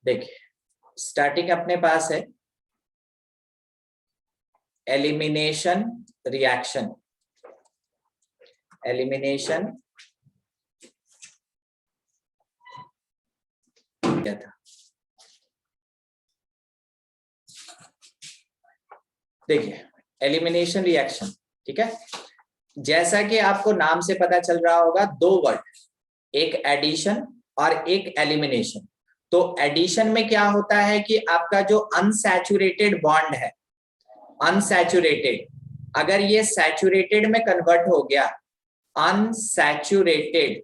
देखिए स्टार्टिंग अपने पास है एलिमिनेशन रिएक्शन। एलिमिनेशन क्या था? देखिए एलिमिनेशन रिएक्शन, ठीक है। जैसा कि आपको नाम से पता चल रहा होगा, दो वर्ड, एक एडिशन और एक एलिमिनेशन। तो एडिशन में क्या होता है कि आपका जो अनसैचुरेटेड बॉन्ड है, अनसैचुरेटेड, अगर ये सैचुरेटेड में कन्वर्ट हो गया, अनसैचुरेटेड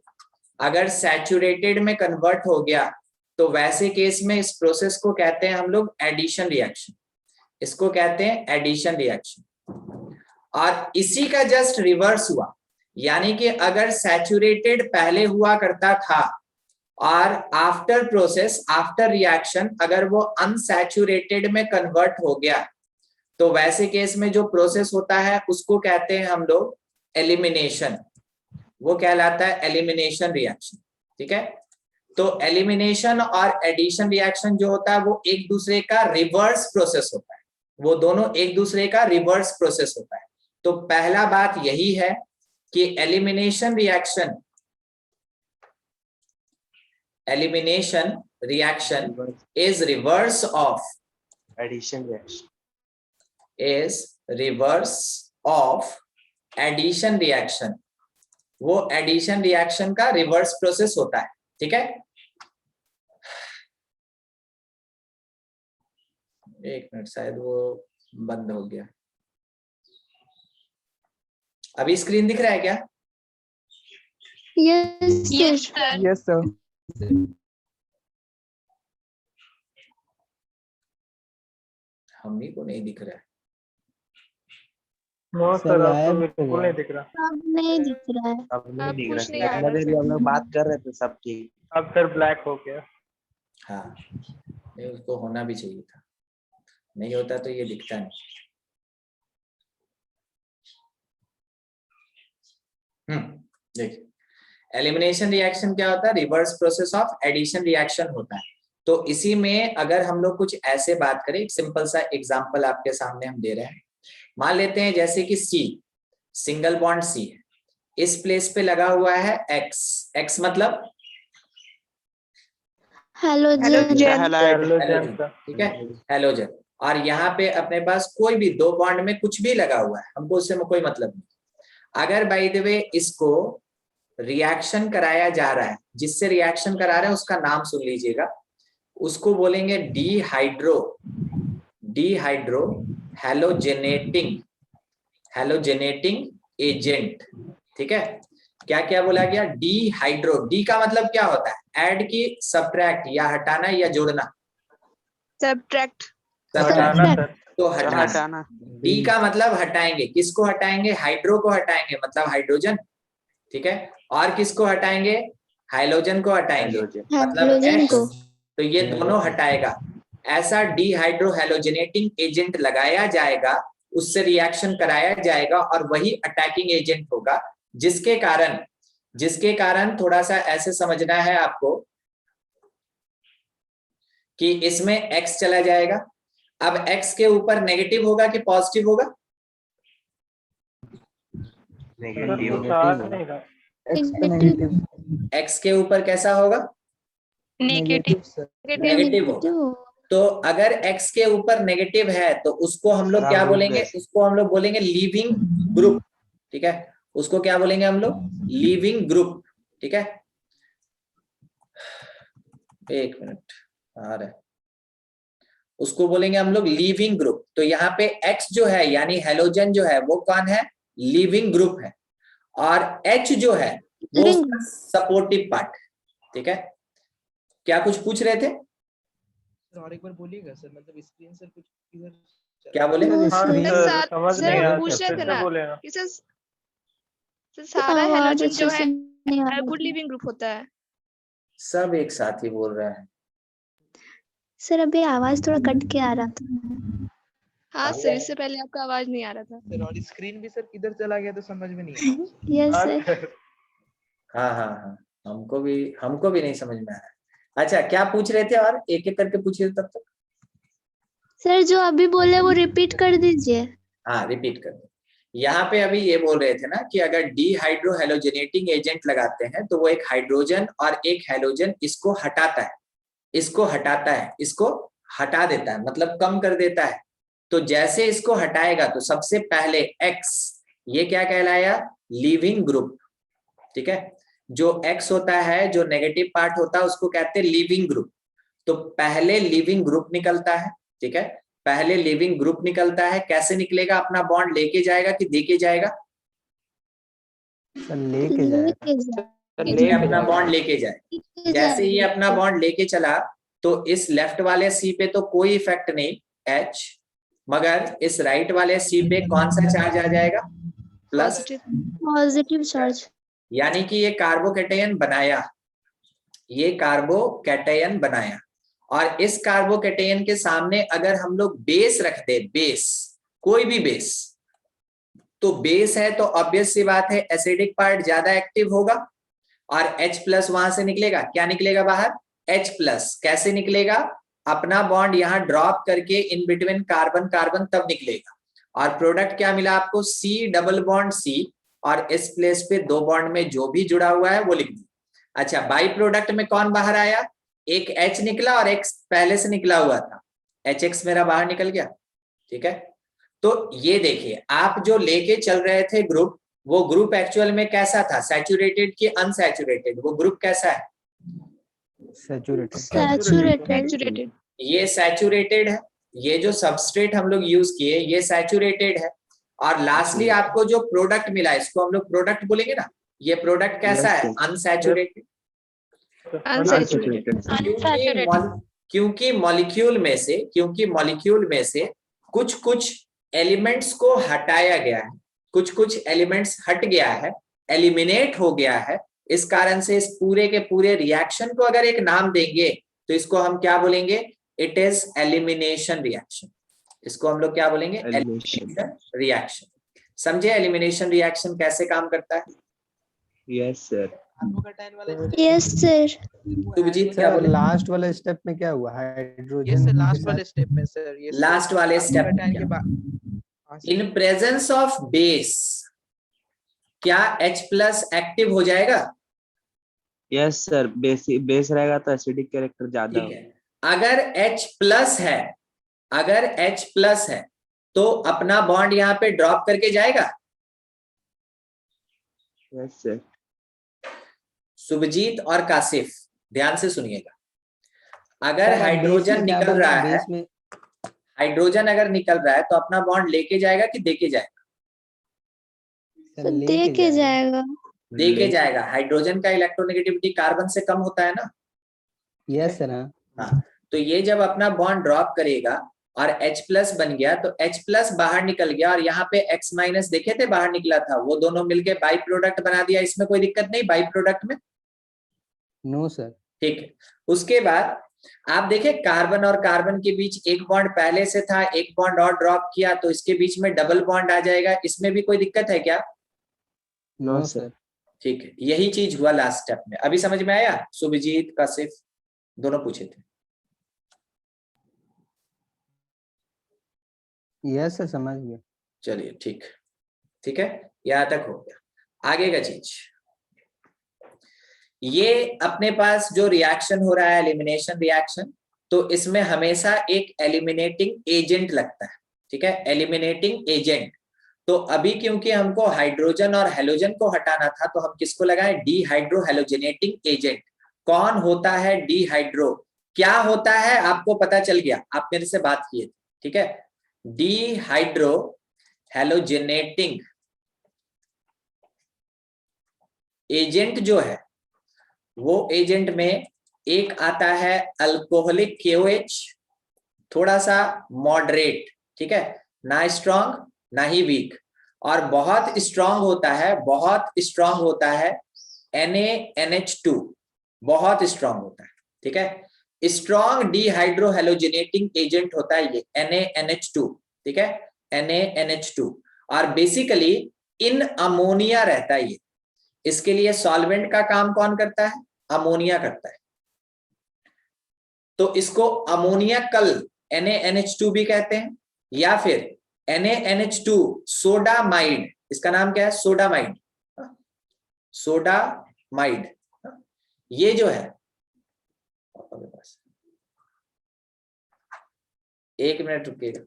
अगर सैचुरेटेड में कन्वर्ट हो गया, तो वैसे केस में इस प्रोसेस को कहते हैं हम लोग एडिशन रिएक्शन। इसको कहते हैं एडिशन रिएक्शन। और इसी का जस्ट रिवर्स हुआ, यानी कि अगर सैचुरेटेड पहले हुआ करता था और आफ्टर प्रोसेस, आफ्टर रिएक्शन अगर वो अनसैचुरेटेड में कन्वर्ट हो गया, तो वैसे केस में जो प्रोसेस होता है उसको कहते हैं हम लोग एलिमिनेशन। वो कहलाता है एलिमिनेशन रिएक्शन, ठीक है। तो एलिमिनेशन और एडिशन रिएक्शन जो होता है वो एक दूसरे का रिवर्स प्रोसेस होता है, वो दोनों एक दूसरे का रिवर्स प्रोसेस होता है। तो पहला बात यही है कि elimination reaction is reverse of addition reaction, is reverse of addition reaction. वो एडिशन रिएक्शन का रिवर्स प्रोसेस होता है, ठीक है। एक मिनट, शायद वो बंद हो गया। अभी स्क्रीन दिख रहा है क्या? Yes sir. हम ही को नहीं दिख रहा है। नो सर, आपको बिल्कुल नहीं दिख रहा। अब नहीं दिख रहा है। अब नहीं दिख कुछ नहीं रहा। आ इतना रहा देर हम लोग बात कर रहे थे सब ठीक। अब सर ब्लैक हो गया। हाँ, नहीं उसको होना भी चाहिए था, नहीं होता तो ये दिखता नहीं। देखिए एलिमिनेशन रिएक्शन क्या होता है? Reverse process of addition reaction होता है। तो इसी में अगर हम लोग कुछ ऐसे बात करें, एक सिंपल सा एग्जांपल आपके सामने हम दे रहे हैं। मान लेते हैं जैसे कि सी, सिंगल बॉन्ड सी है, इस प्लेस पे लगा हुआ है एक्स। एक्स मतलब हेलोजन। ठीक है, हेलोजन। और यहाँ पे अपने पास कोई भी दो बॉन्ड में कुछ भी लगा हुआ है, हमको उससे कोई मतलब नहीं। अगर बाय द वे इसको रिएक्शन कराया जा रहा है, जिससे रिएक्शन करा रहे हैं उसका नाम सुन लीजिएगा, उसको बोलेंगे डिहाइड्रो हेलोजेनेटिंग एजेंट, ठीक है। क्या क्या बोला गया? डिहाइड्रो। डी का मतलब क्या होता है? ऐड की सब्ट्रैक्ट, या हटाना या जोड़ना? सब्ट्रैक्ट। तो हटाना। डी का मतलब हटाएंगे। किसको हटाएंगे? हाइड्रो को हटाएंगे, मतलब हाइड्रोजन, ठीक है। और किसको हटाएंगे? हाइलोजन को हटाएंगे, मतलब एक्स। तो ये दोनों हटाएगा। ऐसा डिहाइड्रो हेलोजेनेटिंग एजेंट लगाया जाएगा, उससे रिएक्शन कराया जाएगा, और वही अटैकिंग एजेंट होगा, जिसके कारण थोड़ा सा ऐसे समझना है आपको कि इसमें एक्स चला जाएगा। अब एक्स के ऊपर नेगेटिव होगा कि पॉजिटिव होगा? एक्स के ऊपर कैसा होगा? नेगेटिव होगा। तो अगर x के ऊपर नेगेटिव है तो उसको हम लोग क्या बोलेंगे? उसको हम लोग बोलेंगे लीविंग ग्रुप, ठीक है। उसको क्या बोलेंगे हम लोग? लीविंग ग्रुप, ठीक है। एक मिनट आ रहा है, उसको बोलेंगे हम लोग लीविंग ग्रुप। तो यहाँ पे x जो है यानी हेलोजन जो है वो कौन है? लीविंग ग्रुप है। और H जो है वो सपोर्टिव पार्ट, ठीक है। क्या कुछ पूछ रहे थे? और एक बार बोलिएगा सर, मतलब स्क्रीन सर कुछ इधर क्या बोले? सर पूछ रहे थे ना कि सर सारा हेलोजन जो है गुड लिविंग ग्रुप होता है। सब एक साथ ही बोल रहे हैं सर। अभी आवाज थोड़ा कट के आ रहा था। हाँ सर, इससे पहले आपका आवाज नहीं आ रहा था सर, और स्क्रीन भी सर किधर चला गया तो समझ में नहीं आया। Yes sir. हाँ, हमको भी नहीं समझ में आया। अच्छा क्या पूछ रहे थे, और एक एक करके पूछिए तब तक। सर जो अभी बोले वो रिपीट कर दीजिए। हाँ रिपीट कर दो। यहाँ पे अभी ये बोल रहे थे ना कि अगर डीहाइड्रो हेलोजेनेटिंग एजेंट लगाते हैं तो वो एक हाइड्रोजन और एक हेलोजन इसको हटाता है, इसको हटाता है, इसको हटा देता है, मतलब कम कर देता है। तो जैसे इसको हटाएगा तो सबसे पहले X, ये क्या कहलाया, लीविंग ग्रुप। ठीक है, जो X होता है, जो नेगेटिव पार्ट होता है उसको कहते हैं लीविंग ग्रुप। तो पहले लीविंग ग्रुप निकलता है। ठीक है, पहले लिविंग ग्रुप निकलता है। कैसे निकलेगा, अपना बॉन्ड लेके जाएगा कि देके जाएगा? लेके जाएगा। ये अपना बॉन्ड लेके जाएगा। जैसे ये अपना बॉन्ड लेके चला तो इस लेफ्ट वाले सी पे तो कोई इफेक्ट नहीं H, मगर इस राइट वाले सी पे कौन सा चार्ज आ जाएगा, प्लस पॉजिटिव चार्ज। यानी कि ये कार्बोकैटायन बनाया, ये कार्बोकैटायन बनाया। और इस कार्बोकैटायन के सामने अगर हम लोग बेस रख दे, बेस, कोई भी बेस, तो बेस है तो ऑब्वियस सी बात है एसिडिक पार्ट ज्यादा एक्टिव होगा और H+ वहां से निकलेगा। क्या निकलेगा बाहर, H+। कैसे निकलेगा, अपना बॉन्ड यहां ड्रॉप करके इन बिटवीन कार्बन कार्बन तब निकलेगा। और प्रोडक्ट क्या मिला आपको, C डबल बॉन्ड C, और इस प्लेस पे 2 बॉन्ड में जो भी जुड़ा हुआ है वो लिख दिया। अच्छा, बाई प्रोडक्ट में कौन बाहर आया, एक H निकला और एक पहले से निकला हुआ था, HX मेरा बाहर निकल गया। ठीक है, तो ये देखिए आप जो लेके चल रहे थे ग्रुप, वो ग्रुप एक्चुअल में कैसा था, सैचुरेटेड कि अनसैचुरेटेड, वो ग्रुप कैसा है, सैचुरेटेड। ये सैचुरेटेड है। ये जो सबस्ट्रेट हम लोग यूज किए ये सैचुरेटेड है। और लास्टली आपको जो प्रोडक्ट मिला इसको हम लोग प्रोडक्ट बोलेंगे ना, ये प्रोडक्ट कैसा है, अनसैचुरेटेड। क्योंकि मॉलिक्यूल में से कुछ एलिमेंट्स को हटाया गया है, कुछ एलिमेंट्स हट गया है, एलिमिनेट हो गया है। इस कारण से इस पूरे के पूरे रिएक्शन को अगर एक नाम देंगे तो इसको हम क्या बोलेंगे, इट इज एलिमिनेशन रिएक्शन। इसको हम लोग क्या बोलेंगे, एलिमिनेशन रिएक्शन। समझे एलिमिनेशन रिएक्शन कैसे काम करता है? Yes sir. Yes sir. Subhajit क्या बोले, लास्ट वाले स्टेप में क्या हुआ, हाइड्रोजन? ये सर लास्ट वाले स्टेप में सर, ये लास्ट वाले स्टेप के बाद इन प्रेजेंस ऑफ बेस क्या H+ एक्टिव हो जाएगा? यस सर, बेस रहेगा तो एसिडिक कैरेक्टर ज्यादा ठीक है, अगर H+ है तो अपना बॉन्ड यहाँ पे ड्रॉप करके जाएगा। Yes sir. सुभजीत और कासिफ ध्यान से सुनिएगा, अगर हाइड्रोजन निकल रहा है, हाइड्रोजन अगर निकल रहा है तो अपना बॉन्ड लेके जाएगा कि देके जाएगा? देके जाएगा। देके जाएगा। हाइड्रोजन का इलेक्ट्रोनेगेटिविटी कार्बन से कम होता है ना। Yes sir. हाँ, तो ये जब अपना बॉन्ड ड्रॉप करेगा और H+ बन गया तो H+ बाहर निकल गया और यहाँ पे X- देखे थे बाहर निकला था, वो दोनों मिलके बाई प्रोडक्ट बना दिया। इसमें कोई दिक्कत नहीं बाई प्रोडक्ट में? No sir. ठीक है, उसके बाद आप देखें कार्बन और कार्बन के बीच एक बॉन्ड पहले से था, एक बॉन्ड और ड्रॉप किया तो इसके बीच में डबल बॉन्ड आ जाएगा। इसमें भी कोई दिक्कत है क्या? No sir. ठीक है, यही चीज हुआ लास्ट स्टेप में। अभी समझ में आया? सुभजीत कासिफ दोनों पूछे थे। यस सर, समझ गया। चलिए ठीक है, यहां तक हो गया। आगे का चीज, ये अपने पास जो रिएक्शन हो रहा है एलिमिनेशन रिएक्शन, तो इसमें हमेशा एक एलिमिनेटिंग एजेंट लगता है। ठीक है, एलिमिनेटिंग एजेंट। तो अभी क्योंकि हमको हाइड्रोजन और हेलोजन को हटाना था तो हम किसको लगाए, डीहाइड्रो हेलोजेनेटिंग एजेंट। कौन होता है डीहाइड्रो, क्या होता है आपको पता चल गया, आप मेरे से बात किए थे। ठीक है, डीहाइड्रो हेलोजेनेटिंग एजेंट जो है वो एजेंट में एक आता है अल्कोहलिक KOH, थोड़ा सा मॉडरेट, ठीक है, ना स्ट्रॉन्ग ना ही वीक, और बहुत स्ट्रॉन्ग होता है NaNH2, बहुत स्ट्रॉन्ग होता है। ठीक है, स्ट्रॉन्ग डीहाइड्रो हेलोजेनेटिंग एजेंट होता है ये NaNH2। ठीक है, NaNH2, और बेसिकली इन अमोनिया रहता है ये। इसके लिए सॉल्वेंट का काम कौन करता है, अमोनिया करता है। तो इसको अमोनियकल NaNH2 भी कहते हैं, या फिर NaNH2 सोडामाइड, इसका नाम क्या है, सोडामाइड, सोडामाइड। ये जो है, एक मिनट रुकिएगा,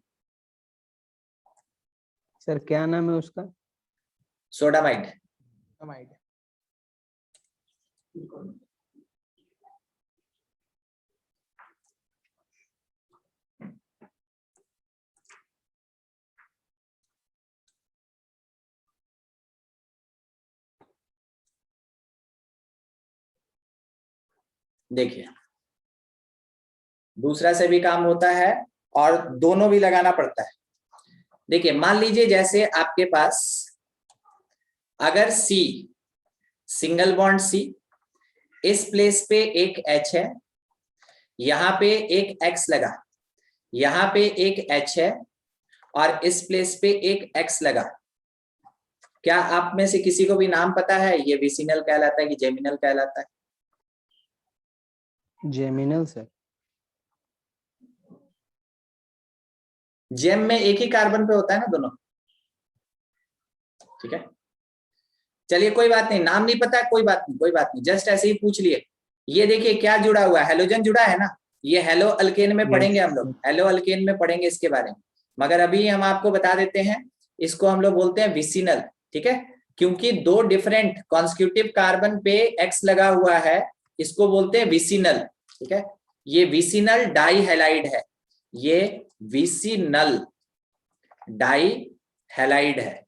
सर क्या नाम है उसका? सोडामाइड। देखिए, दूसरा से भी काम होता है और दोनों भी लगाना पड़ता है। देखिए, मान लीजिए जैसे आपके पास अगर C, सिंगल बॉन्ड C, इस प्लेस पे एक H है, यहां पे एक X लगा, यहां पे एक H है, और इस प्लेस पे एक X लगा, क्या आप में से किसी को भी नाम पता है ये विसिनल कहलाता है कि जेमिनल कहलाता है? Geminal sir. जेम में एक ही कार्बन पे होता है ना दोनों, ठीक है। चलिए कोई बात नहीं, नाम नहीं पता, कोई बात नहीं, कोई बात नहीं, जस्ट ऐसे ही पूछ लिए। ये देखिए क्या जुड़ा हुआ है, हेलोजन जुड़ा है ना, ये हेलो अल्केन में पढ़ेंगे हम लोग, हेलो अल्केन में पढ़ेंगे इसके बारे में, मगर अभी हम आपको बता देते हैं, इसको हम लोग बोलते हैं विसिनल, ठीक है, क्योंकि दो डिफरेंट कॉन्स्टिट्यूटिव कार्बन पे X लगा हुआ है, इसको बोलते हैं विसिनल, ठीक है। ये विसिनल डाइहैलाइड है, ये विसिनल डाइहैलाइड है।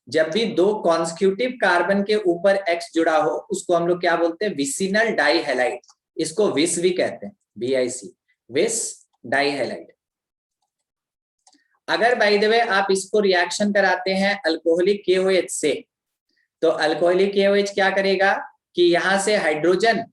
जब भी दो कॉन्स्टिट्यूटिव कार्बन के ऊपर X जुड़ा हो, उसको हम लोग क्या बोलते हैं, विसिनल डाइहैलाइड, इसको विस भी कहते हैं, VIC, विस डाइहैलाइड। अगर बाय द वे आप इसको रिएक्शन कराते हैं अल्कोहलिक KOH से, तो अल्कोहलिक KOH क्या करेगा कि यहां से हाइड्रोजन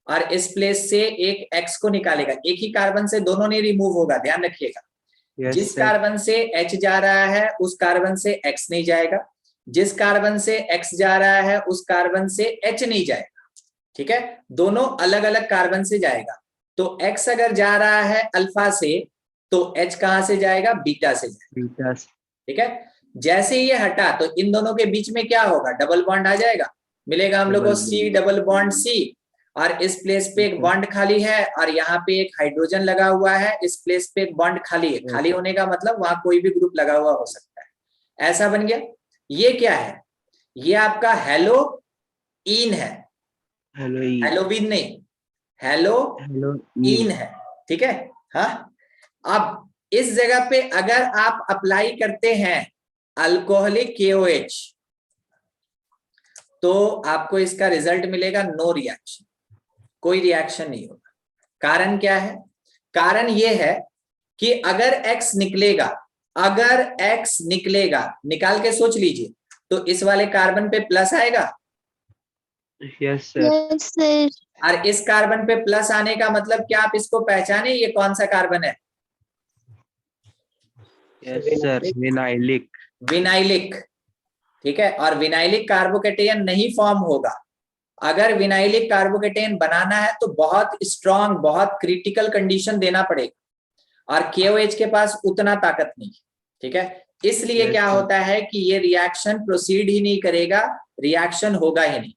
और इस प्लेस से एक X को निकालेगा, एक ही कार्बन से दोनों नहीं रिमूव होगा, ध्यान रखिएगा। जिस कार्बन से H जा रहा है उस कार्बन से X नहीं जाएगा, जिस कार्बन से X जा रहा है उस कार्बन से H नहीं जाएगा, ठीक है, दोनों अलग अलग कार्बन से जाएगा। तो X अगर जा रहा है अल्फा से, तो H कहां से जाएगा, बीटा से जाएगा, ठीक है। जैसे ये हटा तो इन दोनों के बीच में क्या होगा, डबल बॉन्ड आ जाएगा, मिलेगा हम लोग को C डबल बॉन्ड C, और इस प्लेस पे एक बॉन्ड खाली है और यहाँ पे एक हाइड्रोजन लगा हुआ है, इस प्लेस पे एक बॉन्ड खाली है, खाली होने का मतलब वहां कोई भी ग्रुप लगा हुआ हो सकता है, ऐसा बन गया। ये क्या है, ये आपका हेलोइन है, हेलोविन नहीं, हेलोइन है, ठीक है। हाँ, अब इस जगह पे अगर आप अप्लाई करते हैं अल्कोहलिक KOH, तो आपको इसका रिजल्ट मिलेगा नो रिएक्शन, कोई रिएक्शन नहीं होगा। कारण क्या है, कारण ये है कि अगर X निकलेगा, अगर X निकलेगा, निकाल के सोच लीजिए, तो इस वाले कार्बन पे प्लस आएगा, यस सर, और इस कार्बन पे प्लस आने का मतलब क्या आप इसको पहचाने, ये कौन सा कार्बन है, यस सर, विनाइलिक, विनाइलिक, ठीक है। और विनाइलिक कार्बोकेटायन नहीं फॉर्म होगा, अगर विनाइलिक कार्बोकेटायन बनाना है तो बहुत स्ट्रॉन्ग, बहुत क्रिटिकल कंडीशन देना पड़ेगा, और KOH के पास उतना ताकत नहीं है, ठीक है। इसलिए क्या होता है कि ये रिएक्शन प्रोसीड ही नहीं करेगा, रिएक्शन होगा ही नहीं।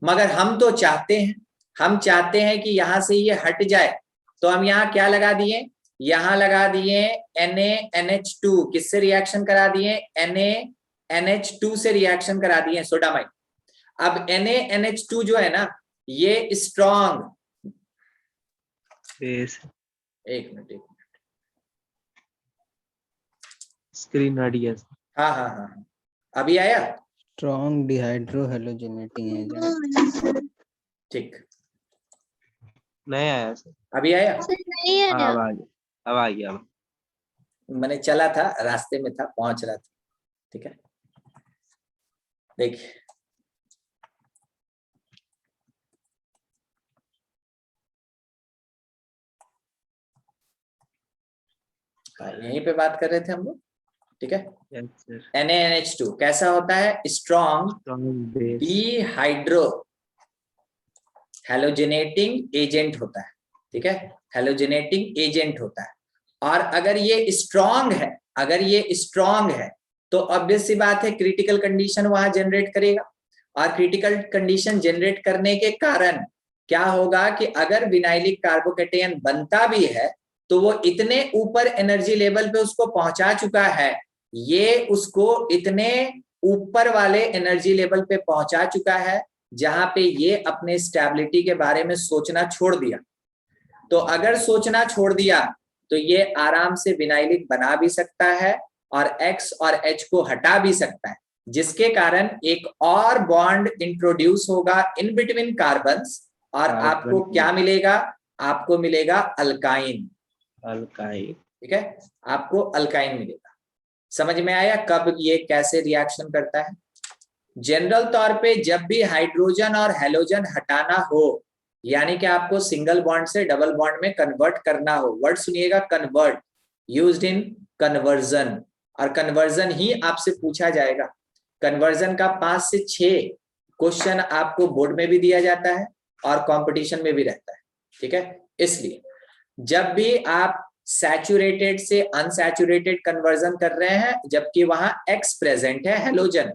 मगर हम तो चाहते हैं, हम चाहते हैं कि यहां से ये हट जाए, तो हम यहाँ क्या लगा दिए, यहां लगा दिए NaNH2, किससे रिएक्शन करा दिए, NaNH2 से रिएक्शन करा दिए, सोडामाइड। अब NaNH2 जो है ना, ये स्ट्रॉन्ग, एक मिनट स्क्रीन हट गया। हाँ, अभी आया, स्ट्रॉन्ग डिहाइड्रो हेलोजेनेटिंग एजेंट, ठीक, नहीं आया सर, अभी आया, अब आ गया, मैंने चला था, रास्ते में था, पहुंच रहा था, ठीक है। देखिए, यहीं पे बात कर रहे थे हम लोग, ठीक है। NaNH2 कैसा होता है, स्ट्रॉन्ग डिहाइड्रो हेलोजेनेटिंग एजेंट होता है, ठीक है, हेलोजिनेटिंग एजेंट होता है। और अगर ये स्ट्रांग है, अगर ये स्ट्रांग है तो ऑब्वियस सी बात है क्रिटिकल कंडीशन वहां जनरेट करेगा। और क्रिटिकल कंडीशन जनरेट करने के कारण क्या होगा कि अगर विनाइलिक कार्बोकेटायन बनता भी है तो वो इतने ऊपर एनर्जी लेवल पे उसको पहुंचा चुका है, ये उसको इतने ऊपर वाले एनर्जी लेवल पे पहुंचा चुका है जहां पे ये अपने स्टेबिलिटी के बारे में सोचना छोड़ दिया। तो अगर सोचना छोड़ दिया तो ये आराम से विनाइलिक बना भी सकता है और X और H को हटा भी सकता है, जिसके कारण एक और बॉन्ड इंट्रोड्यूस होगा इन बिटवीन कार्बन्स और आपको क्या मिलेगा? आपको मिलेगा अल्काइन। अल्काइन, ठीक है, आपको अल्काइन मिलेगा। समझ में आया कब ये कैसे रिएक्शन करता है? जनरल तौर पे जब भी हाइड्रोजन और हेलोजन हटाना हो, यानी कि आपको सिंगल बॉन्ड से डबल बॉन्ड में कन्वर्ट करना हो, वर्ड सुनिएगा कन्वर्ट, यूज्ड इन कन्वर्जन। और कन्वर्जन ही आपसे पूछा जाएगा। कन्वर्जन का 5 से 6 क्वेश्चन आपको बोर्ड में भी दिया जाता है और कंपटीशन में भी रहता है। ठीक है, इसलिए जब भी आप सैचुरेटेड से अनसैचुरेटेड कन्वर्जन कर रहे हैं जबकि वहां X प्रेजेंट है हेलोजन,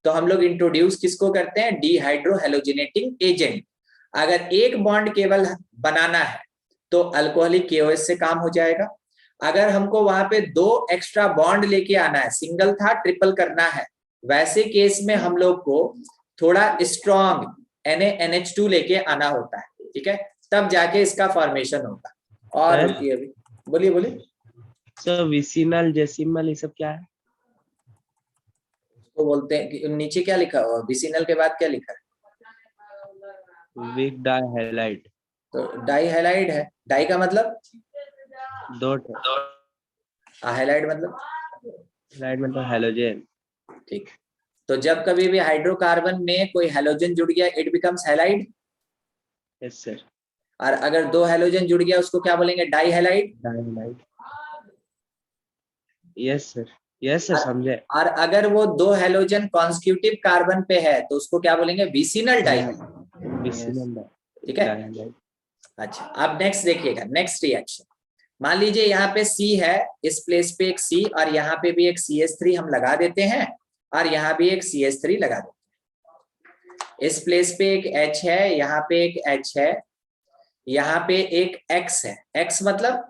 तो हम लोग इंट्रोड्यूस किसको करते हैं? डिहाइड्रोहेलोजिनेटिंग एजेंट। अगर एक बॉन्ड केवल बनाना है तो अल्कोहलिक KOH से काम हो जाएगा। अगर हमको वहां पे 2 एक्स्ट्रा बॉन्ड लेके आना है, सिंगल था ट्रिपल करना है, वैसे केस में हम लोग को थोड़ा स्ट्रॉन्ग NaNH2 लेके आना होता है। ठीक है, तब जाके इसका फॉर्मेशन होगा। और अभी बोलिए बोलिए सर विसिनल जेसिमल ये सब क्या है? वो बोलते हैं कि नीचे क्या लिखा हुआ, विसिनल के बाद क्या लिखा है? Vic dihalide. तो डाई हैलाइड है। डाई का मतलब डॉट, हाइलाइड मतलब हाइलाइट मतलब हेलोजन। ठीक, तो जब कभी भी हाइड्रोकार्बन में कोई हैलोजन जुड़ गया it becomes halide. Yes sir. और अगर 2 हैलोजन जुड़ गया उसको क्या बोलेंगे? Dihalide. Dihalide. Yes sir, yes sir, समझे। और अगर वो 2 हैलोजन कॉन्स्टिट्यूटिव कार्बन पे है तो उसको क्या बोलेंगे? विसिनल डाइहाइलाइड। विसिनल। ठीक है, अच्छा अब नेक्स्ट देखिएगा, नेक्स्ट रिएक्शन। मान लीजिए यहाँ पे C है, इस प्लेस पे एक C और यहाँ पे भी एक CH3 हम लगा देते हैं और यहाँ भी एक CH3 लगा देते हैं। इस प्लेस पे एक H है, यहाँ पे एक H है, यहाँ पे एक X है। X मतलब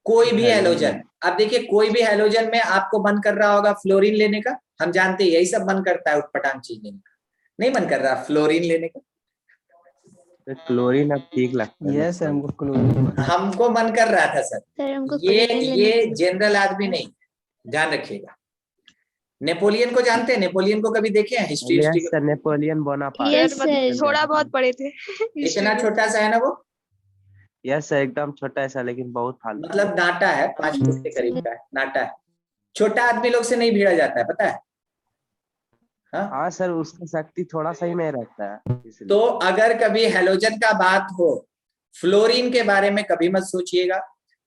कोई भी हैलोजन। अब देखिए कोई भी हैलोजन में आपको मन कर रहा होगा फ्लोरीन लेने का, हम जानते हैं यही सब मन करता है उटपटांग चीज लेने का, नहीं मन कर रहा फ्लोरीन लेने का? क्लोरीन अब ठीक लगता है। यस हमको क्लोरीन, हमको मन कर रहा था सर। सर हमको ये जनरल आदमी नहीं, ध्यान रखिएगा। नेपोलियन को जानते हैं? नेपोलियन को कभी देखे हैं? History yes sir, Napoleon Bonaparte. Yes, sir. थोड़ा बहुत पढ़े थे इतना छोटा सा है ना वो, यस सर, एकदम छोटा सा लेकिन बहुत फालतू। मतलब नाटा है, 5 फुट के करीब का है, नाटा है। छोटा आदमी लोग से नहीं भिड़ा जाता है, पता है? हाँ सर, उसका शक्ति थोड़ा सा ही नहीं रहता है इसलिए। तो अगर कभी हेलोजन का बात हो, फ्लोरीन के बारे में कभी मत सोचिएगा,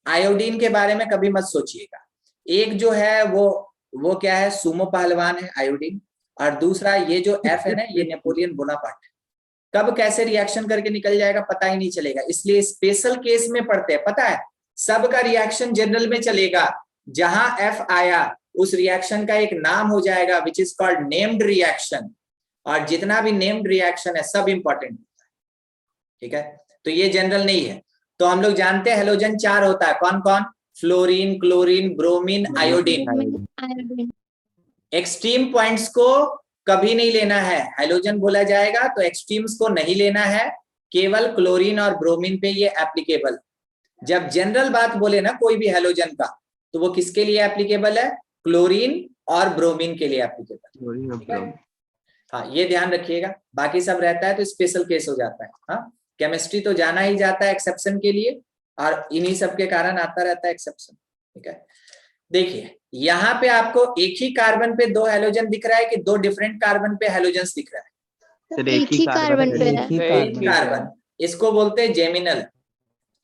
आयोडीन के बारे में कभी मत सोचिएगा। एक जो है वो क्या है? सुमो पहलवान है आयोडीन, और दूसरा ये जो F है ना, ये नेपोलियन बोनापार्ट। कब कैसे रिएक्शन करके निकल जाएगा पता ही नहीं चलेगा, इसलिए स्पेशल केस में पढ़ते हैं। पता है सबका रिएक्शन जनरल में चलेगा, जहां F आया उस रिएक्शन का एक नाम हो जाएगा which is called named reaction, और जितना भी नेम्ड रिएक्शन है सब इंपॉर्टेंट होता है। ठीक है, तो ये जनरल नहीं है। तो हम लोग जानते हैं हेलोजन 4 होता है, कौन कौन? Fluorine, chlorine, bromine, iodine. Extreme points को कभी नहीं लेना है, हेलोजन बोला जाएगा तो एक्सट्रीम्स को नहीं लेना है, केवल क्लोरीन और ब्रोमीन पे ये एप्लीकेबल। जब जनरल बात बोले ना कोई भी हेलोजन का, तो वो किसके लिए एप्लीकेबल है? क्लोरीन और ब्रोमीन के लिए एप्लीकेबल। हाँ ये ध्यान रखिएगा, बाकी सब रहता है तो स्पेशल केस हो जाता है। हाँ, केमिस्ट्री तो जाना ही जाता है एक्सेप्शन के लिए, और इन्हीं सब के कारण आता रहता है एक्सेप्शन। ठीक है, देखिए यहाँ पे आपको एक ही कार्बन पे 2 हेलोजन दिख रहा है कि 2 डिफरेंट कार्बन पे हेलोजन दिख रहा है? एक ही कार्बन पे है। एक कार्बन, इसको बोलते हैं geminal.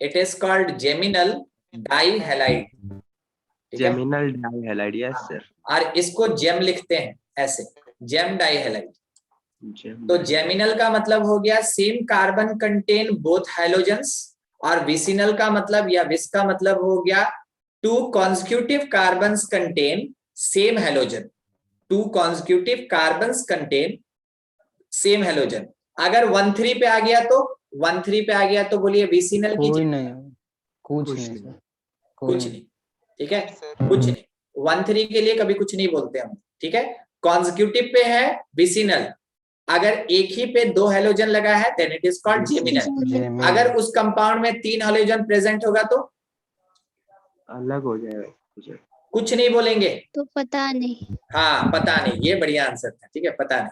It is called geminal dihalide. Geminal dihalide, yes sir. और इसको जेम लिखते हैं ऐसे, जेम डाइहैलाइड। तो जेमिनल का मतलब हो गया same carbon contain both halogens, और विसिनल का मतलब या विस का मतलब हो गया 2 consecutive carbons contain same halogen, 2 consecutive carbons contain same halogen। अगर 1,3 पे आ गया तो 1,3 पे आ गया तो बोलिए विसिनल की कोई नहीं, कुछ कुछ नहीं नहीं। सर, कुछ नहीं, ठीक है, कुछ नहीं। 1,3 के लिए कभी कुछ नहीं बोलते हम, ठीक है। कॉन्जिक्यूटिव पे है विसिनल, अगर एक ही पे 2 हेलोजन लगा है then it is called geminal. Geminal. अगर उस कंपाउंड में 3 हेलोजन प्रेजेंट होगा तो अलग हो जाएगा। कुछ नहीं बोलेंगे। तो पता नहीं। हाँ पता नहीं, ये बढ़िया आंसर था, ठीक है, पता नहीं।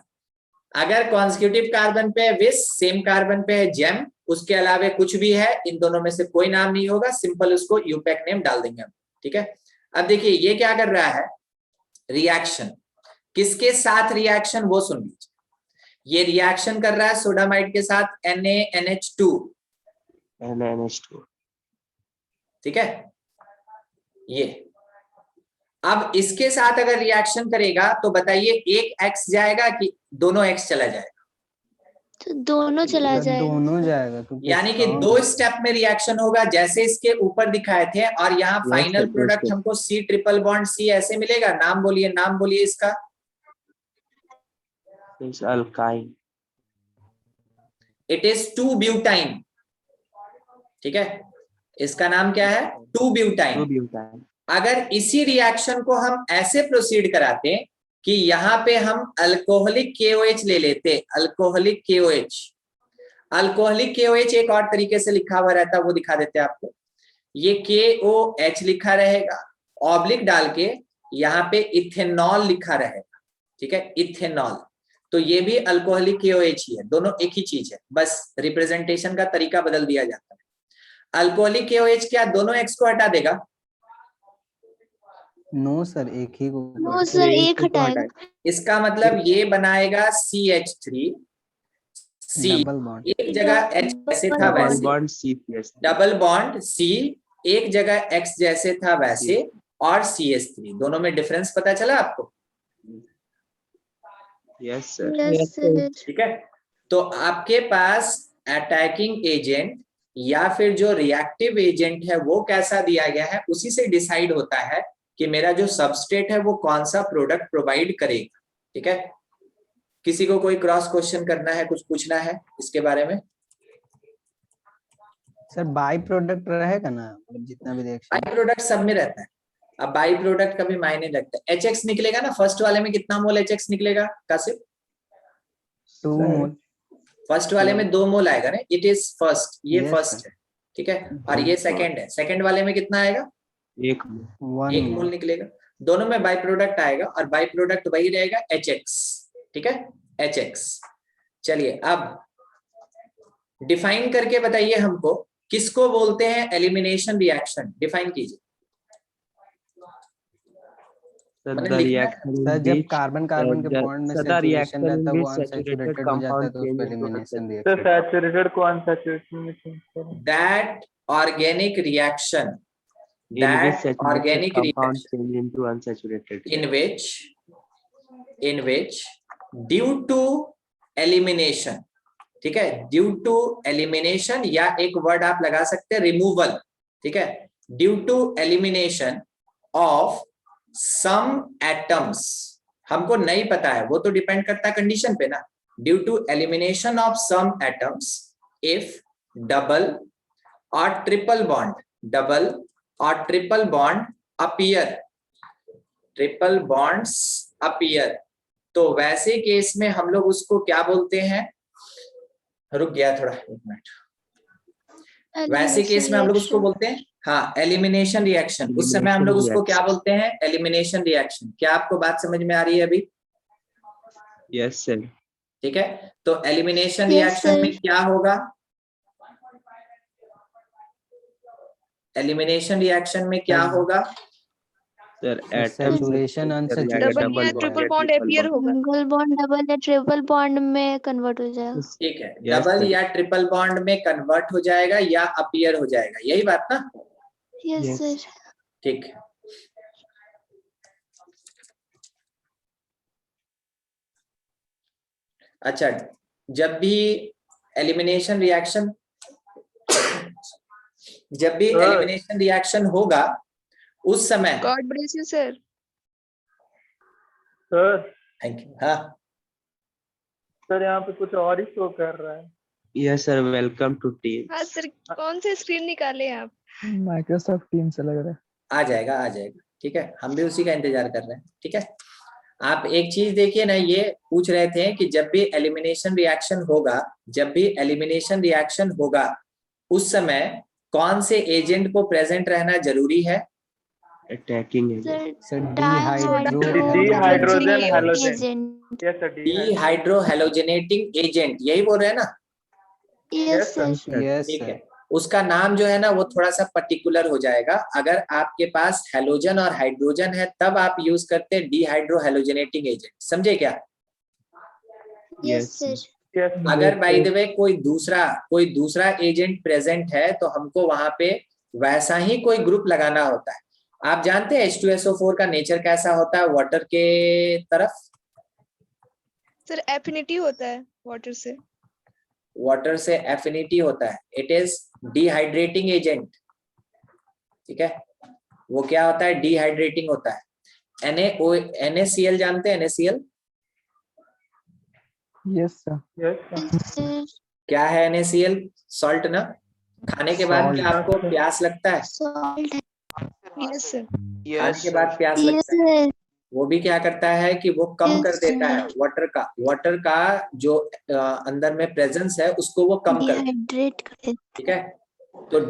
अगर कॉन्जिक्यूटिव कार्बन पे है विस, सेम कार्बन पे है जेम, उसके अलावा कुछ भी है, इन दोनों में से कोई नाम नहीं होगा, सिंपल उसको यूपैक नेम डाल देंगे हम, ठीक है। अब देखिए ये क्या कर रहा है, रिएक्शन, किसके साथ रिएक्शन वो सुन लीजिए। ये रिएक्शन कर रहा है सोडामाइड के साथ NaNH2, NaNH2, ठीक है। ये अब इसके साथ अगर रिएक्शन करेगा तो बताइए एक X जाएगा कि दोनों X चला जाएगा? तो दोनों चला जाएगा। दोनों जाएगा क्योंकि यानी कि strong 2 है। स्टेप में रिएक्शन होगा जैसे इसके ऊपर दिखाए थे, और यहाँ Yes, final sir, product yes, sir. हमको C ट्रिपल बॉन्ड C ऐसे मिलेगा। नाम बोलिए, नाम बोलिए इसका। It's alkyne. इट इज 2-ब्यूटाइन, ठीक है, इसका नाम क्या है, 2-ब्यूटाइन। 2-butane. अगर इसी रिएक्शन को हम ऐसे प्रोसीड कराते कि यहाँ पे हम अल्कोहलिक KOH ले लेते, अल्कोहलिक KOH, अल्कोहलिक KOH एक और तरीके से लिखा हुआ रहता है, वो दिखा देते हैं आपको। ये KOH लिखा रहेगा, ऑब्लिक डाल के यहाँ पे इथेनॉल लिखा रहेगा, ठीक है, इथेनॉल। तो ये भी अल्कोहलिक KOH ही है, दोनों एक ही चीज है, बस रिप्रेजेंटेशन का तरीका बदल दिया जाता है। अल्कोहलिक KOH क्या दोनों X को हटा देगा? नो सर, एक ही को। नो सर, एक हटाएगा। इसका मतलब ये बनाएगा CH3, C, डबल बॉन्ड। एक जगह H जैसे था Double वैसे, bond CPS. Double bond C, एक जगह X जैसे था वैसे, और CH3, दोनों में डिफरेंस पता चला आपको? Yes, sir. Yes sir. ठीक है, तो आपके पास अटैकिंग एजेंट या फिर जो रिएक्टिव एजेंट है वो कैसा दिया गया है, उसी से डिसाइड होता है कि मेरा जो सबस्ट्रेट है वो कौन सा प्रोडक्ट प्रोवाइड करेगा, ठीक है। किसी को कोई क्रॉस क्वेश्चन करना है, कुछ पूछना है इसके बारे में? सर बाई प्रोडक्ट रहेगा ना, मतलब जितना भी रिएक्शन। बाई प्रोडक्ट सब में रहता है। अब बाई प्रोडक्ट का भी मायने रखता है। HX निकलेगा ना, फर्स्ट वाले में कितना मोल HX निकलेगा कासिफ? 2 मोल। फर्स्ट वाले में 2 मोल आएगा ना, इट इज फर्स्ट, ये Yes, फर्स्ट है, ठीक है, और ये सेकंड है। सेकंड वाले में कितना आएगा? 1 1 मोल निकलेगा। दोनों में बाई प्रोडक्ट आएगा, और बाई प्रोडक्ट वही रहेगा HX, ठीक है, HX। चलिए अब डिफाइन करके बताइए हमको, किसको बोलते हैं एलिमिनेशन रिएक्शन, डिफाइन कीजिए। The reaction in सर जब which कार्बन कार्बन के बॉन्ड में the सैचुरेशन reaction in रहता है वो which saturated अनसैचुरेटेड हो जाता है compound तो उसको changes to एलिमिनेशन तो रिएक्शन। सैचुरेटेड को अनसैचुरेटेड में चेंज करें। That organic reaction, in which that saturated organic compound reaction change into unsaturated. in which due to elimination, ठीक है, ड्यू टू एलिमिनेशन, या एक वर्ड आप लगा सकते हैं रिमूवल, ठीक है, due to elimination of some atoms. हमको नहीं पता है, वो तो डिपेंड करता है कंडीशन पे ना। Due to elimination of some atoms if double और ट्रिपल बॉन्ड, डबल और triple bond appear, triple bonds appear, तो वैसे केस में हम लोग उसको क्या बोलते हैं, रुक गया थोड़ा, एक मिनट, वैसे केस में हम लोग उसको बोलते हैं, हाँ, एलिमिनेशन रिएक्शन। उस समय हम लोग उसको क्या बोलते हैं, एलिमिनेशन रिएक्शन। क्या आपको बात समझ में आ रही है अभी? Yes, sir. ठीक है, तो एलिमिनेशन Yes, रिएक्शन sir. में क्या होगा, एलिमिनेशन रिएक्शन में क्या होगा? Sir, saturation, unsaturation डबल या ट्रिपल बॉन्ड अपीयर होगा। सिंगल बॉन्ड डबल या ट्रिपल बॉन्ड में कन्वर्ट हो जाएगा। ठीक है, Yes, डबल sir. या ट्रिपल बॉन्ड में कन्वर्ट हो जाएगा या अपीयर हो जाएगा, यही बात ना? Yes Yes. सर। ठीक है, अच्छा, जब भी एलिमिनेशन रिएक्शन जब भी Sir. एलिमिनेशन रिएक्शन होगा उस समय, god bless you sir. Sir thank you, हाँ सर यहाँ पे कुछ और ही शो कर रहा है। Yes sir, welcome to team. हाँ सर, कौन से स्क्रीन निकाले आप? माइक्रोसॉफ्ट टीम से लग रहा है। आ जाएगा आ जाएगा, ठीक है, हम भी उसी का इंतजार कर रहे हैं। ठीक है, आप एक चीज देखिए ना, ये पूछ रहे थे कि जब भी एलिमिनेशन रिएक्शन होगा, जब भी एलिमिनेशन रिएक्शन होगा उस समय कौन से एजेंट को प्रेजेंट रहना जरूरी है? अटैकिंग है। Sir dehydrogen halogen. Agent. Yes sir, dehydro halogenating agent, यही बोल रहे हैं ना? Yes sir. यस ठीक सर। है, उसका नाम जो है ना वो थोड़ा सा पर्टिकुलर हो जाएगा। अगर आपके पास हैलोजन और हाइड्रोजन है तब आप यूज करते हैं डिहाइड्रो हैलोजेनेटिंग एजेंट, समझे क्या? Yes sir. यस अगर बाय द वे कोई दूसरा एजेंट प्रेजेंट है तो हमको वहां पे वैसा ही कोई ग्रुप लगाना होता है। आप जानते हैं H2SO4 का नेचर कैसा होता है वाटर के तरफ? सर एफिनिटी होता है वाटर से। वाटर से एफिनिटी होता है, इट इज डिहाइड्रेटिंग एजेंट। ठीक है, वो क्या होता है? डिहाइड्रेटिंग होता है। NaCl जानते हैं? NaCl yes sir. Yes sir क्या है? NaCl सॉल्ट ना? खाने के बाद क्या आपको प्यास लगता है? सॉल्ट। Yes sir. खाने के बाद प्यास यस लगता है, सर। वो भी क्या करता है कि वो कम कर Yes, देता है sir. वाटर का जो अंदर में प्रेजेंस है उसको वो कम कर देता है। डिहाइड्रेट कर देता ठीक है, तो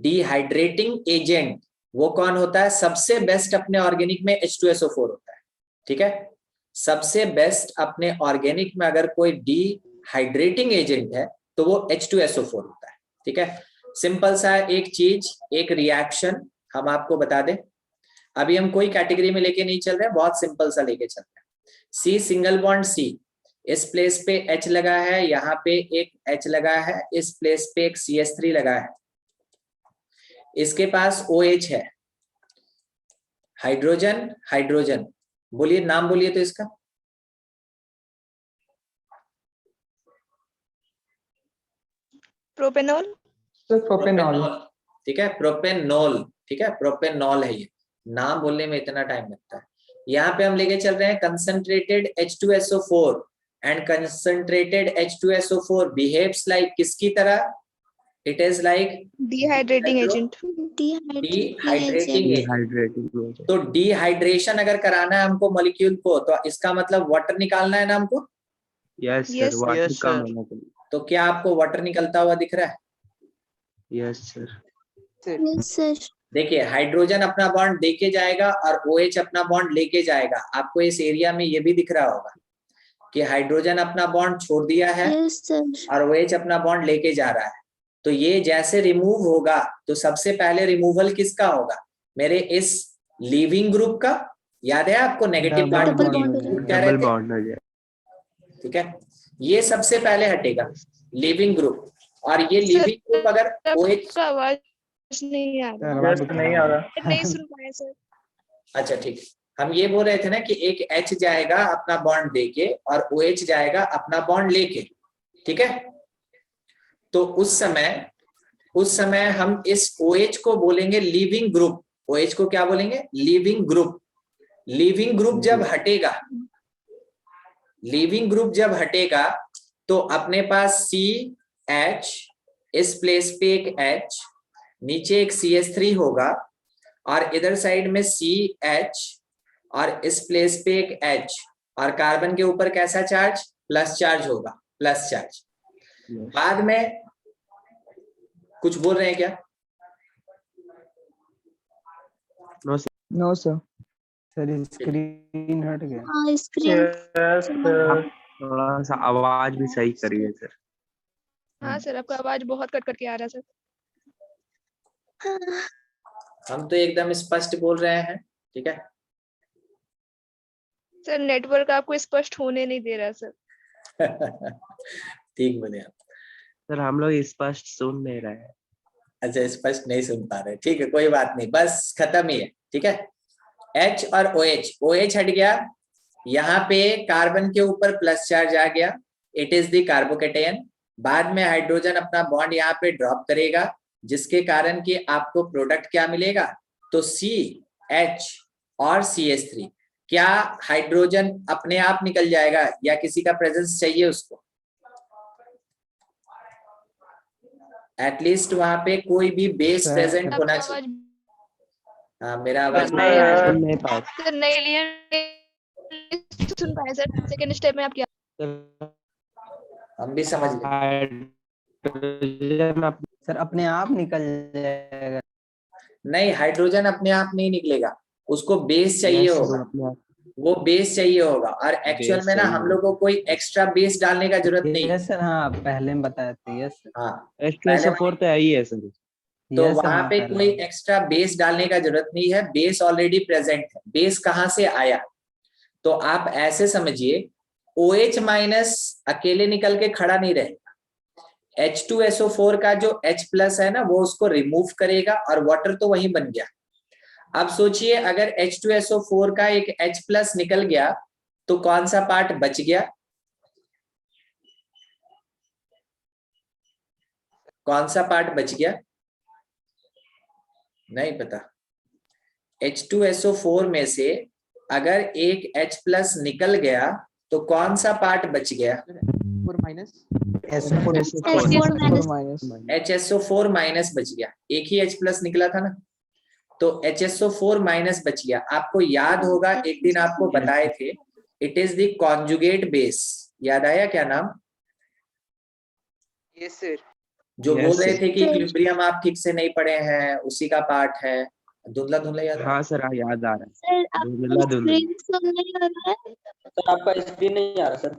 डिहाइड्रेटिंग एजेंट वो कौन होता है? सबसे बेस्ट अपने ऑर्गेनिक में H2SO4 होता है। ठीक है, सबसे बेस्ट अपने ऑर्गेनिक में अगर कोई डिहाइड्रेटिंग एजेंट है तो वो H2SO4 होता है। ठीक है, सिंपल सा एक चीज, एक रिएक्शन हम आपको बता दें। अभी हम कोई कैटेगरी में लेके नहीं चल रहे, बहुत सिंपल सा लेके चल रहे हैं। C सिंगल बॉन्ड C, इस प्लेस पे H लगा है, यहाँ पे एक H लगा है, इस प्लेस पे एक CH3 लगा है, इसके पास OH है, हाइड्रोजन हाइड्रोजन। बोलिए, नाम बोलिए तो इसका। प्रोपेनॉल। प्रोपेनॉल। ठीक है, प्रोपेनॉल। ठीक है, प्रोपेनॉल है ये, नाम बोलने में इतना टाइम लगता है। यहाँ पे हम लेके चल रहे हैं concentrated H2SO4 and concentrated H2SO4 behaves like किसकी तरह? It is like dehydrating agent. Dehydrating agent. Dehydrating. तो डिहाइड्रेशन अगर कराना है हमको मॉलिक्यूल को तो इसका मतलब वाटर निकालना है ना हमको। यस सर, Yes, वाटर कम होना चाहिए। तो क्या आपको वाटर निकलता हुआ दिख रहा है? Yes sir. Yes sir. देखिए, हाइड्रोजन अपना बॉन्ड देके जाएगा और OH अपना बॉन्ड लेके जाएगा। आपको इस एरिया में ये भी दिख रहा होगा कि हाइड्रोजन अपना बॉन्ड छोड़ दिया है यस सर। और OH अपना बॉन्ड लेके जा रहा है। तो ये जैसे रिमूव होगा तो सबसे पहले रिमूवल किसका होगा? मेरे इस लीविंग ग्रुप का। याद है आपको नेगेटिव Double bond हो डबल बॉन्ड हो जाए। ठीक है, ये सबसे पहले हटेगा लीविंग ग्रुप। और ये लीविंग ग्रुप अगर OH, का आवाज नहीं आ रहा। आवाज नहीं आ रहा। नहीं सुन पाए सर। अच्छा ठीक है, हम ये बोल रहे थे ना कि एक H जाएगा अपना बॉन्ड देके और OH जाएगा अपना बॉन्ड लेके। ठीक है, तो उस समय हम इस OH को बोलेंगे लीविंग ग्रुप। OH को क्या बोलेंगे? Leaving group. लीविंग ग्रुप जब हटेगा तो अपने पास CH, इस प्लेस पे एक H, नीचे एक CH3 होगा और इधर साइड में CH और इस प्लेस पे एक H और कार्बन के ऊपर कैसा चार्ज? प्लस चार्ज होगा, प्लस चार्ज। बाद में कुछ बोल रहे हैं क्या? No sir. सर स्क्रीन हट गया। हाँ स्क्रीन। Yes sir. थोड़ा सा आवाज भी सही करिए सर। हाँ सर, आपका आवाज बहुत कट करके आ रहा है सर। हम तो एकदम स्पष्ट बोल रहे हैं। ठीक है सर नेटवर्क आपको स्पष्ट होने नहीं दे रहा सर। ठीक बोले आप। सर हम लोग स्पष्ट सुन नहीं रहे हैं। अच्छा, स्पष्ट नहीं सुन पा रहे, ठीक है, कोई बात नहीं, बस खत्म ही है। ठीक है, H और OH हट गया, यहाँ पे कार्बन के ऊपर प्लस चार्ज आ गया, इट इज द कार्बोकेटायन। बाद में हाइड्रोजन अपना बॉन्ड यहाँ पे ड्रॉप करेगा, जिसके कारण कि आपको प्रोडक्ट क्या मिलेगा, तो CH और CH3। क्या हाइड्रोजन अपने आप निकल जाएगा या किसी का प्रेजेंस चाहिए उसको? एटलीस्ट वहां पे कोई भी बेस प्रेजेंट होना चाहिए। हाँ, मेरा आवाज नहीं आ रहा है। नहीं पाए सर नहीं लिया, सुन पाए सर। सेकंड स्टेप में आप क्या? हम भी समझ गए। हाइड्रोजन सर अपने आप निकल जाएगा। नहीं, हाइड्रोजन अपने आप नहीं निकलेगा, उसको बेस चाहिए Yes, होगा, अपने आप वो बेस चाहिए होगा। और एक्चुअल बेस में ना चाहिए हम लोग को कोई एक्स्ट्रा बेस डालने का जरूरत नहीं है। यस सर, हाँ पहले में बताया था। Yes sir. हाँ, H2SO4 तो है ही है सर। तो यस सर, वहां हाँ, पे पहले कोई एक्स्ट्रा बेस डालने का जरूरत नहीं है, बेस ऑलरेडी प्रेजेंट है। बेस कहाँ से आया? तो आप ऐसे समझिए, OH माइनस अकेले निकल के खड़ा नहीं रहेगा, H2SO4 का जो H प्लस है ना, वो उसको रिमूव करेगा और वाटर तो वहीं बन गया। अब सोचिए, अगर H2SO4 का एक H प्लस निकल गया तो कौन सा पार्ट बच गया? कौन सा पार्ट बच गया? नहीं पता। H2SO4 में से अगर एक H प्लस निकल गया तो कौन सा पार्ट बच गया? HSO4 माइनस बच गया। एक ही H प्लस निकला था ना, तो HSO4 माइनस बच गया। आपको याद होगा एक दिन आपको बताए थे, it is the conjugate base. याद आया क्या नाम? Yes sir. जो Yes, बोल रहे sir. थे कि इक्विलिब्रियम आप ठीक से नहीं पढ़े हैं, उसी का पार्ट है। धुंधला धुंधला याद है? हाँ सर, याद आ रहा है। सर धुंधला आपको धुंधला। स्क्रीन तो नहीं हो रहा है? सर आपका स्क्रीन नहीं आ रहा sir.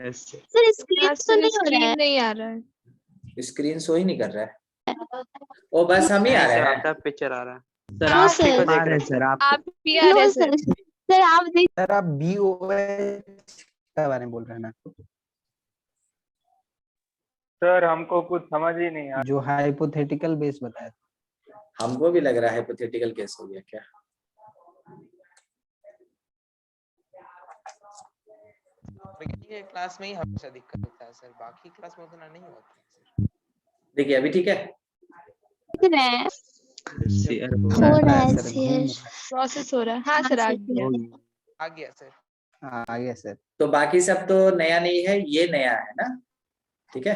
Yes, sir. Sir screen हाँ तो सर, नहीं हो रहा स्क्रीन है? नहीं आ रहा है। स्क्रीन शो ही नहीं कर रहा है। ओ बस हम ही आ रहे हैं। आपका पिक्चर आ रहा है। सर नो आप सर। आ रहे हैं सर। आप आप भी आ रहे नो हैं सर। सर। सर आप देख, सर आप BOH के बारे में बोल रहे हैं ना, सर हमको कुछ समझ ही नहीं आया। जो हाइपोथेटिकल बेस बताया था। हमको भी लग रहा है हाइपोथेटिकल केस हो गया क्या? क्लास में ही हमेशा दिक्कत होता है सर, बाकी क्लास में उतना नहीं होता है सर। देखिए अभी ठीक है। देख रहे हैं शेयर हो रहा है सर, शेयर। प्रोसेस हो रहा है। हाँ सर, आ गया। आ गया सर। आ गया सर। तो बाकी सब तो नया नहीं है, ये नया है ना? ठीक है।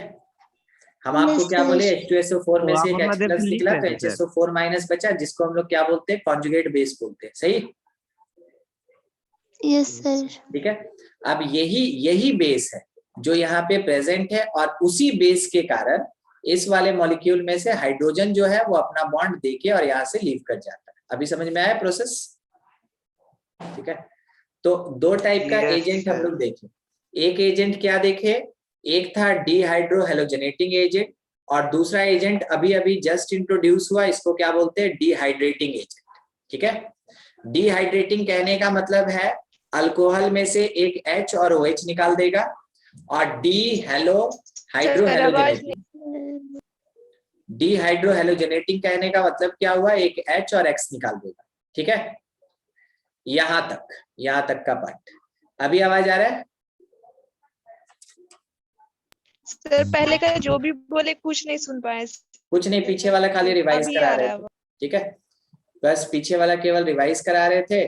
हम आपको Yes, क्या sir. बोले, H2SO4 में तो से आप एक अपना H देख प्लस लिख निकला तो रहे थे सर। HSO4 माइनस बचा, जिसको हम लोग क्या बोलते हैं, कॉन्जुगेट बेस बोलते हैं। सही? Yes sir. ठीक है। अब यही बेस है जो यहाँ पे प्रेजेंट है, और उसी बेस के कारण इस वाले मॉलिक्यूल में से हाइड्रोजन जो है वो अपना बॉन्ड देके और यहाँ से लीव कर जाता है। अभी समझ में आया प्रोसेस? ठीक है। तो दो टाइप का Yes, एजेंट हम sir. लोग देखे। एक एजेंट क्या देखे, एक था डिहाइड्रोहेलोजेनेटिंग एजेंट, और दूसरा एजेंट अभी अभी जस्ट इंट्रोड्यूस हुआ, इसको क्या बोलते हैं, डिहाइड्रेटिंग एजेंट। ठीक है। डिहाइड्रेटिंग कहने का मतलब है अल्कोहल में से एक H और OH निकाल देगा, और डिहाइड्रोहेलोजेनेटिंग कहने का मतलब क्या हुआ, एक H और X निकाल देगा। ठीक है। यहां तक का पार्ट। अभी आवाज आ रहा है? सर पहले का जो भी बोले कुछ नहीं सुन पाए। कुछ नहीं, पीछे वाला खाली रिवाइज अभी करा आ रहे रहा थे। है। ठीक है, बस पीछे वाला केवल रिवाइज करा रहे थे।